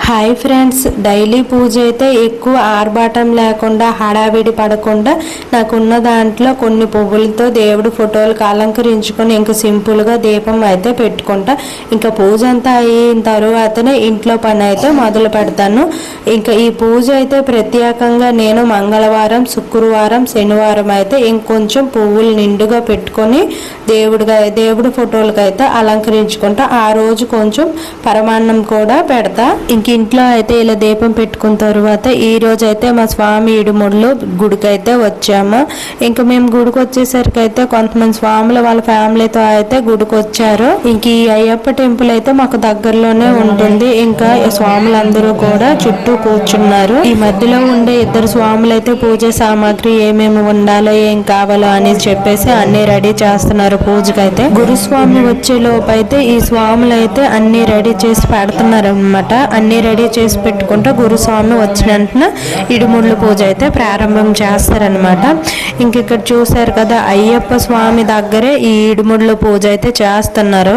Hi friends, daily పూజ అయితే ఎక్కువ ఆర్భాటం లేకుండా హడావిడి పడకుండా నాకున్న దాంట్లో కొన్ని పువ్వులతో దేవుడి ఫోటోలకు అలంకరించుకొని ఇంకా సింపుల్గా దీపం అయితే పెట్టుకుంటా. ఇంకా పూజ అంతా అయిన తర్వాతనే ఇంట్లో పని అయితే మొదలు పెడతాను. ఇంకా ఈ పూజ అయితే ప్రత్యేకంగా నేను మంగళవారం, శుక్రవారం, శనివారం అయితే ఇంకొంచెం పువ్వులు నిండుగా పెట్టుకొని దేవుడి ఫోటోలకు అయితే అలంకరించుకుంటా. ఆ రోజు కొంచెం పరమాన్నం కూడా పెడతా. ఇంట్లో అయితే ఇలా దీపం పెట్టుకున్న తర్వాత ఈ రోజు అయితే మా స్వామి ఇడుముడులు గుడికి అయితే వచ్చాము. ఇంకా మేము గుడికి వచ్చేసరికి అయితే కొంతమంది స్వాములు వాళ్ళ ఫ్యామిలీతో అయితే గుడికి వచ్చారు. ఇంక ఈ అయ్యప్ప టెంపుల్ అయితే మాకు దగ్గరలోనే ఉంటుంది. ఇంకా స్వాములందరూ కూడా చుట్టూ కూర్చున్నారు. ఈ మధ్యలో ఉండే ఇద్దరు స్వాములు అయితే పూజ సామాగ్రి ఏమేమి ఉండాలో ఏం కావాలో అని చెప్పేసి అన్ని రెడీ చేస్తున్నారు పూజకైతే. గురుస్వామి వచ్చే లోపు అయితే ఈ స్వాములు అయితే అన్ని రెడీ చేసి పెడుతున్నారు అనమాట. అన్ని రెడీ చేసి పెట్టుకుంటూ గురుస్వామి వచ్చిన వెంటనే ఇడుముడ్ల పూజ అయితే ప్రారంభం చేస్తారనమాట. ఇంక ఇక్కడ చూసారు కదా, అయ్యప్ప స్వామి దగ్గరే ఈ ఇడుముడ్ల పూజ అయితే చేస్తున్నారు.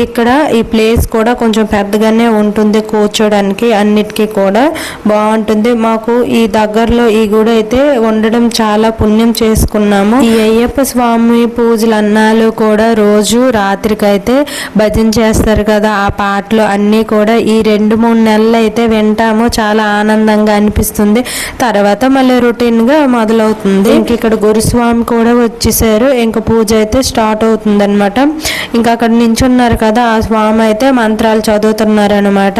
ఇక్కడ ఈ ప్లేస్ కూడా కొంచెం పెద్దగానే ఉంటుంది కూర్చోడానికి, అన్నిటికీ కూడా బాగుంటుంది. మాకు ఈ దగ్గరలో ఈ గుడి అయితే ఉండడం చాలా పుణ్యం చేసుకున్నాము. ఈ అయ్యప్ప స్వామి పూజలు అన్నాలు కూడా రోజు రాత్రికైతే భజన చేస్తారు కదా, ఆ పాటలు అన్నీ కూడా ఈ 2-3 నెలలు అయితే వింటాము. చాలా ఆనందంగా అనిపిస్తుంది. తర్వాత మళ్ళీ రొటీన్గా మొదలవుతుంది. ఇంక ఇక్కడ గురుస్వామి కూడా వచ్చేసారు. ఇంకా పూజ అయితే స్టార్ట్ అవుతుంది అనమాట. ఇంకా అక్కడ నించున్నారు కదా, ఆ స్వామి అయితే మంత్రాలు చదువుతున్నారు అనమాట.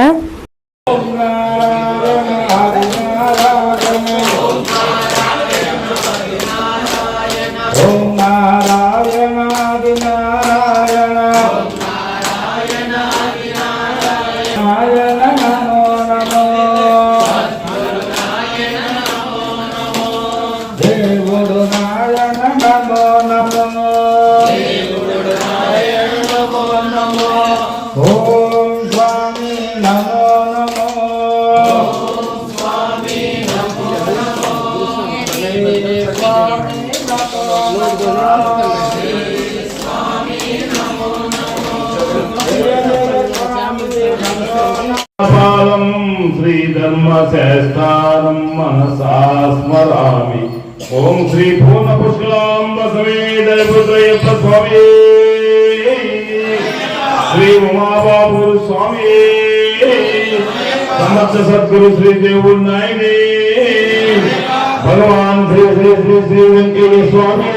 శ్రీధర్మశ్రేష్టానం మనసా స్మరామి. ఓం శ్రీ పూర్ణపుష్కలాంబ సమేతయప్ప స్వామి, శ్రీ ఉమాబాబు స్వామి, సమర్థ సద్గురు శ్రీ దేవుడు నాయనే, భగవాన్ శ్రీ శ్రీ శ్రీ శ్రీ వెంకటేశ్వర స్వామి,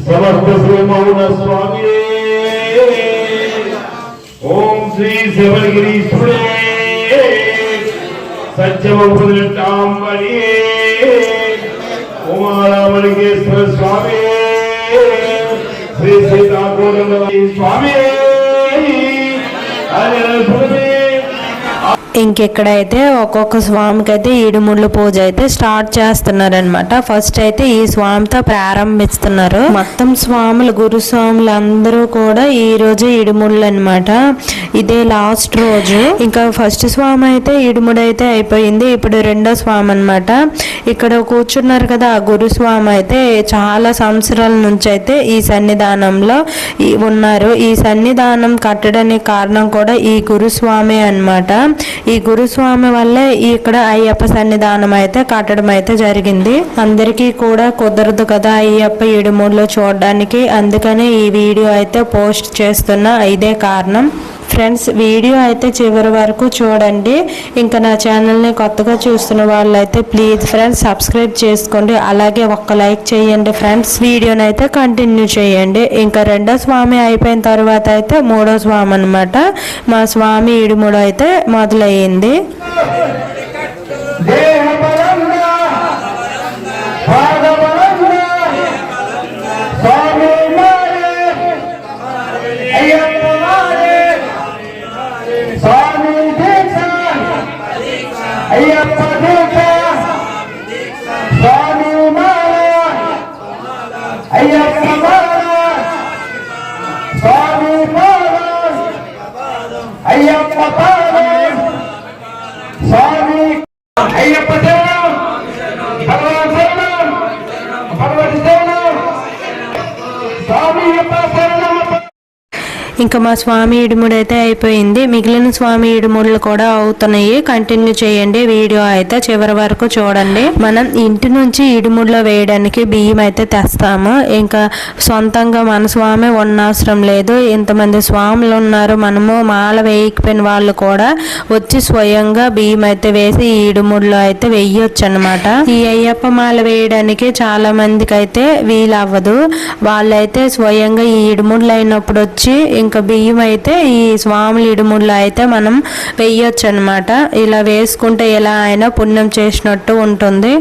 సమర్థ శ్రీ మౌన స్వామి, ఓం శ్రీ శబరిగిరీశ్వరే, సత్యమూర్తాంబరి, ఉమారామలింగేశ్వర స్వామి, శ్రీ సీతాకోదండరామ స్వామి. ఇంకెక్కడైతే ఒక్కొక్క స్వామికి అయితే ఇడుముళ్ళ పూజ అయితే స్టార్ట్ చేస్తున్నారనమాట. ఫస్ట్ అయితే ఈ స్వామితో ప్రారంభిస్తున్నారు. మొత్తం స్వాములు, గురుస్వాములు అందరూ కూడా ఈ రోజు ఇడుముళ్ళు అనమాట. ఇదే లాస్ట్ రోజు. ఇంకా ఫస్ట్ స్వామి అయితే ఇడుముడు అయితే అయిపోయింది. ఇప్పుడు రెండో స్వామి అనమాట. ఇక్కడ కూర్చున్నారు కదా, ఆ గురుస్వామి అయితే చాలా సంవత్సరాల నుంచి అయితే ఈ సన్నిధానంలో ఉన్నారు. ఈ సన్నిధానం కట్టడానికి కారణం కూడా ఈ గురుస్వామి అనమాట. ఈ గురుస్వామి వల్లే ఇక్కడ అయ్యప్ప సన్నిధానం అయితే కట్టడం అయితే జరిగింది. అందరికీ కూడా కుదరదు కదా అయ్యప్ప ఇడుముడిలో చూడడానికి, అందుకనే ఈ వీడియో అయితే పోస్ట్ చేస్తున్నా. ఇదే కారణం. ఫ్రెండ్స్, వీడియో అయితే చివరి వరకు చూడండి. ఇంకా నా ఛానల్ని కొత్తగా చూస్తున్న వాళ్ళైతే ప్లీజ్ ఫ్రెండ్స్ సబ్స్క్రైబ్ చేసుకోండి. అలాగే ఒక్క లైక్ చేయండి ఫ్రెండ్స్. వీడియోని అయితే కంటిన్యూ చేయండి. ఇంకా రెండో స్వామి అయిపోయిన తర్వాత అయితే మూడో స్వామి అనమాట. మా స్వామి ఇడుముడు అయితే మొదలయ్యింది. ఇంకా మా స్వామి ఇడుముడు అయితే అయిపోయింది. మిగిలిన స్వామి ఇడుముడులు కూడా అవుతున్నాయి. కంటిన్యూ చేయండి, వీడియో అయితే చివరి వరకు చూడండి. మనం ఇంటి నుంచి ఇడుముడులో వేయడానికి బియ్యం అయితే తెస్తాము. ఇంకా సొంతంగా మన స్వామి ఉన్నవసరం లేదు. ఇంతమంది స్వాములు ఉన్నారు, మనము మాల వేయకపోయిన వాళ్ళు కూడా వచ్చి స్వయంగా బియ్యం అయితే వేసి ఈ ఇడుముడులో అయితే వేయొచ్చు అనమాట. ఈ అయ్యప్ప మాల వేయడానికి చాలా మందికి అయితే వీలవ్వదు. వాళ్ళైతే స్వయంగా ఈ ఇడుముడులు అయినప్పుడు వచ్చి ఇంకా బియ్యం అయితే ఈ స్వాముల ఇడుముడులో అయితే మనం వేయొచ్చు అనమాట. ఇలా వేసుకుంటే ఎలా అయినా పుణ్యం చేసినట్టు ఉంటుంది.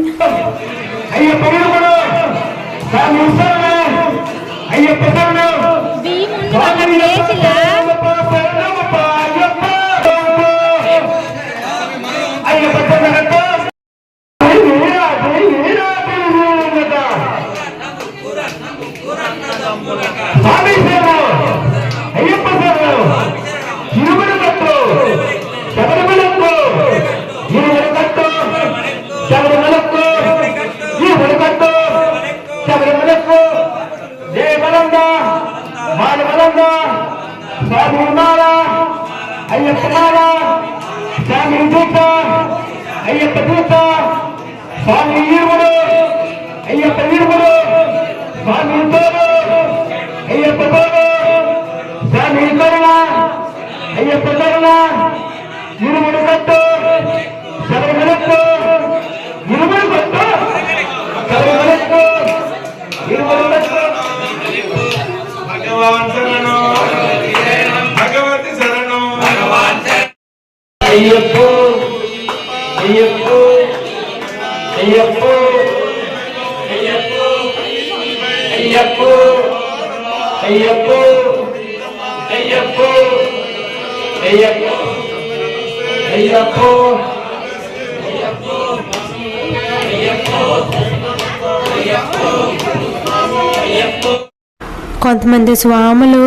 కొంతమంది స్వాములు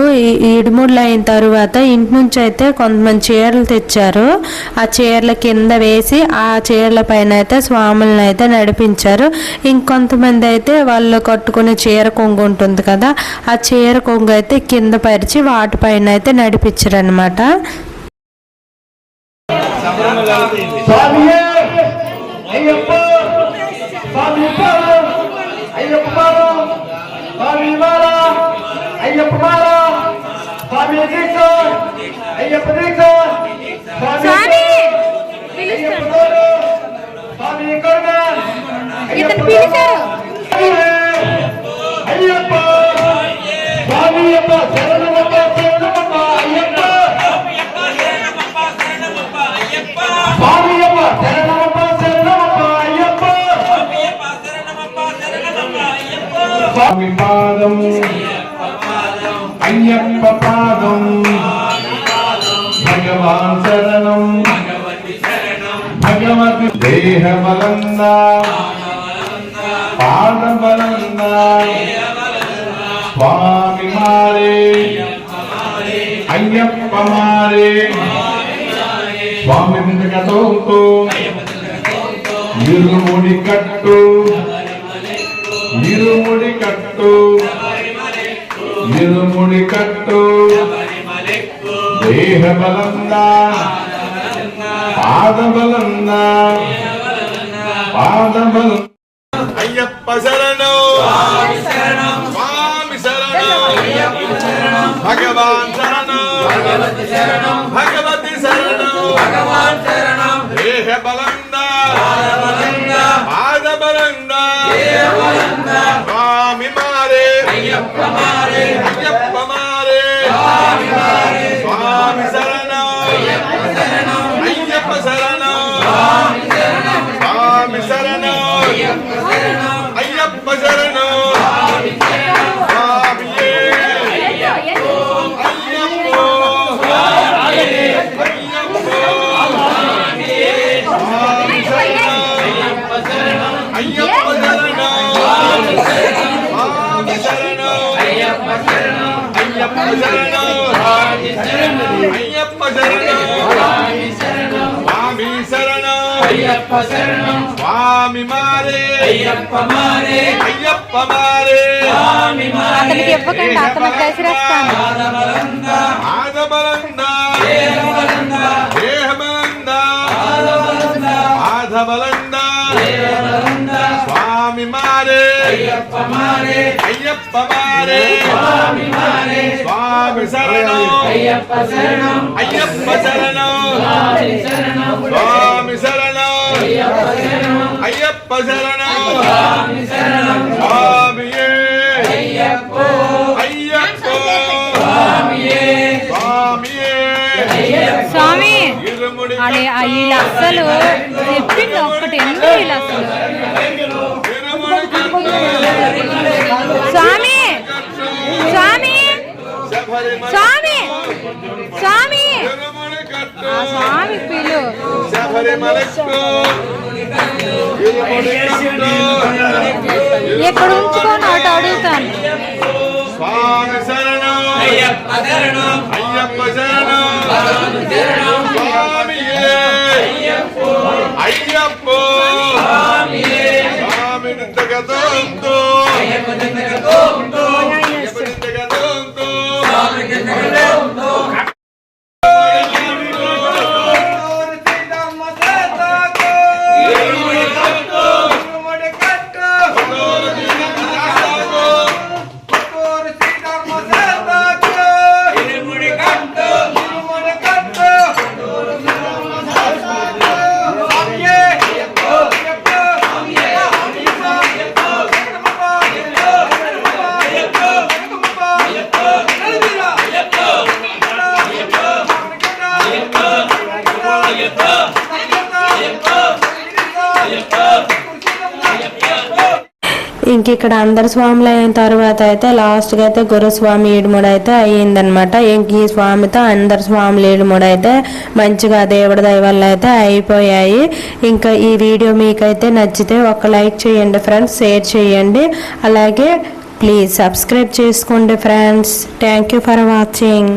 ఇడుముడులు అయిన తర్వాత ఇంటి నుంచి అయితే కొంతమంది చీరలు తెచ్చారు. ఆ చీరల కింద వేసి ఆ చీరల పైన అయితే స్వాములను అయితే నడిపించారు. ఇంకొంతమంది అయితే వాళ్ళు కట్టుకునే చీర కొంగు ఉంటుంది కదా, ఆ చీర కొంగు అయితే కింద పరిచి వాటిపైన అయితే నడిపించారు అనమాట. స్వామి పాదం అయ్యప్ప పాదం భగవాన్ శరణం భగవతి దేహ బలందా పాద బలందా స్వామి మారే అయ్యప్ప మారే స్వామి కటోతో ఇరుముడి కట్టు ఇరుముడి కట్టు ఇరుముడి కట్టు దేహ బలందా పాద బలందా పాద బలం అయ్యప్ప శరణం స్వామి శరణం భగవాన్ శరణం భగవతి శరణం దేహ బలందా పాద బలందా స్వామి మారే అయ్యప్ప మారే స్వామి శరణం అయ్యప్ప శరణం స్వామి శరణం అయ్యప్ప శరణం స్వామియే అయ్యప్ప శరణం అయ్యప్ప శరణం స్వామి శరణం అయ్యప్ప శరణం స్వామి మారే అయ్యప్ప మారే అయ్యప్ప మారే స్వామి మారే అతనికి ఇవ్వకండి, అతను దశరస్తాను. ఆదబలందా ఆదబలందా దేహబలందా దేహబలందా ఆదబలందా ఆదబలందా దేహబలందా స్వామి మారే అయ్యప్ప మారే అయ్యప్ప మారే స్వామి మారే స్వామి శరణం అయ్యప్ప శరణం అయ్యప్ప శరణం స్వామి శరణం స్వామి శరణం అయ్యప్ప శరణం అయ్యప్ప శరణం స్వామి శరణం స్వామియే అయ్యప్పో అయ్యప్పో స్వామియే స్వామియే స్వామి ఇరుముడి వీళ్ళు అస్సలు చెప్పింది ఒక్కటి ఎందుకు వీళ్ళు అసలు ఇరుముడి కట్టు స్వామి స్వామి శబరిమల స్వామి స్వామి ఇరుముడి కట్టు ఆ స్వామి పిలు శబరిమలకు ఇరుముడి కట్టు ఎక్కడ ఉంచుకొని అటు అడుగుతాను. స్వామి శరణం అయ్యప్ప శరణం అయ్యప్ప శరణం స్వామియే అయ్యప్పో స్వామి నింతగతంతో అయ్యప్ప ఇంక ఇక్కడ అందరు స్వాములు అయిన తర్వాత అయితే లాస్ట్గా అయితే గురుస్వామి ఈడుముడు అయితే అయ్యిందనమాట. ఇంక ఈ స్వామితో అందరు స్వాములు ఈడుముడు అయితే మంచిగా దేవుడి దయ వల్ల అయితే అయిపోయాయి. ఇంకా ఈ వీడియో మీకైతే నచ్చితే ఒక లైక్ చేయండి ఫ్రెండ్స్, షేర్ చేయండి, అలాగే ప్లీజ్ సబ్స్క్రైబ్ చేసుకోండి friends. Thank you for watching.